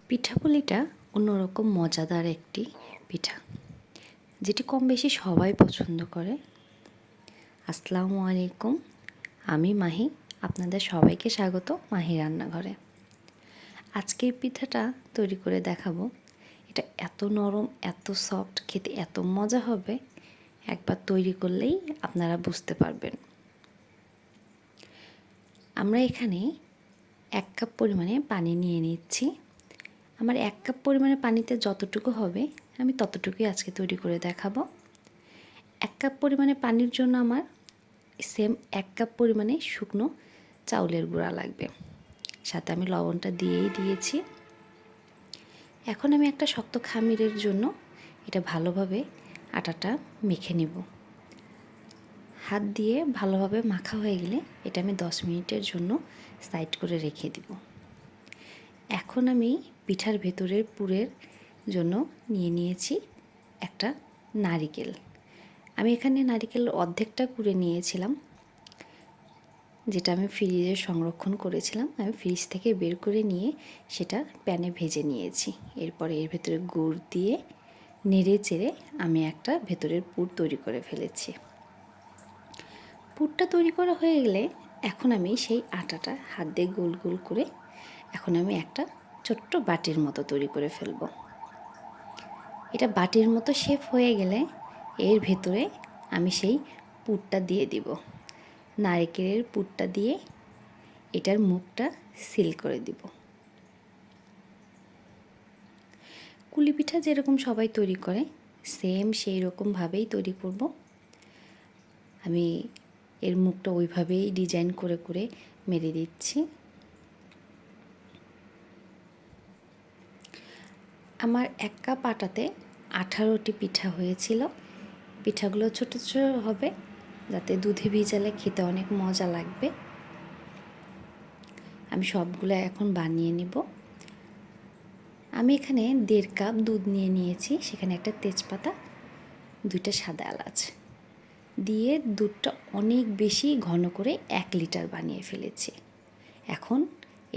পিঠাপুলিটা অন্যরকম মজাদার একটি পিঠা, যেটি কম বেশি সবাই পছন্দ করে। আসসালামু আলাইকুম, আমি মাহি। আপনাদের সবাইকে স্বাগত মাহি রান্নাঘরে। আজকের পিঠাটা তৈরি করে দেখাবো। এটা এত নরম, এত সফট, খেতে এত মজা হবে, একবার তৈরি করলেই আপনারা বুঝতে পারবেন। আমরা এখানে 1 কাপ পরিমাণে পানি নিয়ে নিচ্ছি। আমার 1 কাপ পরিমাণে পানিতে যতটুকু হবে আমি ততটুকুই আজকে তৈরি করে দেখাবো। 1 কাপ পরিমাণে পানির জন্য আমার সেম 1 কাপ পরিমাণে শুকনো চাউলের গুঁড়া লাগবে। সাথে আমি লবণটা দিয়েই দিয়েছি। এখন আমি একটা শক্ত খামিরের জন্য এটা ভালোভাবে আটাটা মেখে নেব। হাত দিয়ে ভালোভাবে মাখা হয়ে গেলে এটা আমি 10 মিনিটের জন্য সাইড করে রেখে দিব। এখন আমি পিঠার ভেতরের পুরের জন্য নিয়ে নিয়েছি একটা নারিকেল। আমি এখানে নারিকেলের অর্ধেকটা কুড়ে নিয়েছিলাম, যেটা আমি ফ্রিজে সংরক্ষণ করেছিলাম। আমি ফ্রিজ থেকে বের করে নিয়ে সেটা প্যানে ভেজে নিয়েছি। এরপরে এর ভেতরে গুড় দিয়ে নেড়ে চেড়ে আমি একটা ভেতরের পুর তৈরি করে ফেলেছি। পুরটা তৈরি করা হয়ে গেলে এখন আমি সেই আটাটা হাত দিয়ে গোল গোল করে এখন আমি একটা ছোট্ট বাটির মতো তৈরি করে ফেলব। এটা বাটির মতো শেপ হয়ে গেলে এর ভেতরে আমি সেই পুরটা দিয়ে দিব। নারকেলের পুরটা দিয়ে এটার মুখটা সিল করে দিব। কুলি পিঠা যেরকম সবাই তৈরি করে সেম সেই রকমভাবেই তৈরি করব। আমি এর মুখটা ওইভাবেই ডিজাইন করে করে মেরে দিচ্ছি। আমার 1 কাপ আটাতে 18টি পিঠা হয়েছিল। পিঠাগুলো ছোট ছোট হবে যাতে দুধে ভিজালে খেতে অনেক মজা লাগবে। আমি সবগুলো এখন বানিয়ে নেব। আমি এখানে 1.5 কাপ দুধ নিয়ে নিয়েছি। সেখানে একটা তেজপাতা, 2টা সাদা এলাচ দিয়ে দুধটা অনেক বেশি ঘন করে 1 লিটার বানিয়ে ফেলেছি। এখন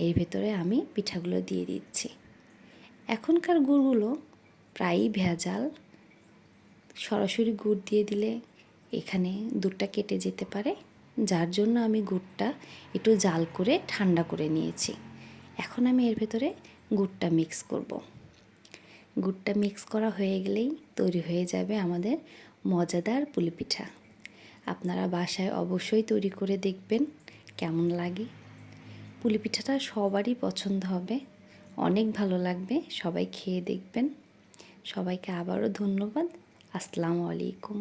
এর ভেতরে আমি পিঠাগুলো দিয়ে দিচ্ছি। এখনকার গুড়গুলো প্রায়ই ভেজাল। সরাসরি গুড় দিয়ে দিলে এখানে দুধটা কেটে যেতে পারে, যার জন্য আমি গুড়টা একটু জাল করে ঠান্ডা করে নিয়েছি। এখন আমি এর ভেতরে গুড়টা মিক্স করব। গুড়টা মিক্স করা হয়ে গেলেই তৈরি হয়ে যাবে আমাদের মজাদার পুলি পিঠা। আপনারা বাসায় অবশ্যই তৈরি করে দেখবেন কেমন লাগে। পুলি পিঠাটা সবারই পছন্দ হবে, অনেক ভালো লাগবে। সবাই খেয়ে দেখবেন। সবাইকে আবারও ধন্যবাদ। আসসালামু আলাইকুম।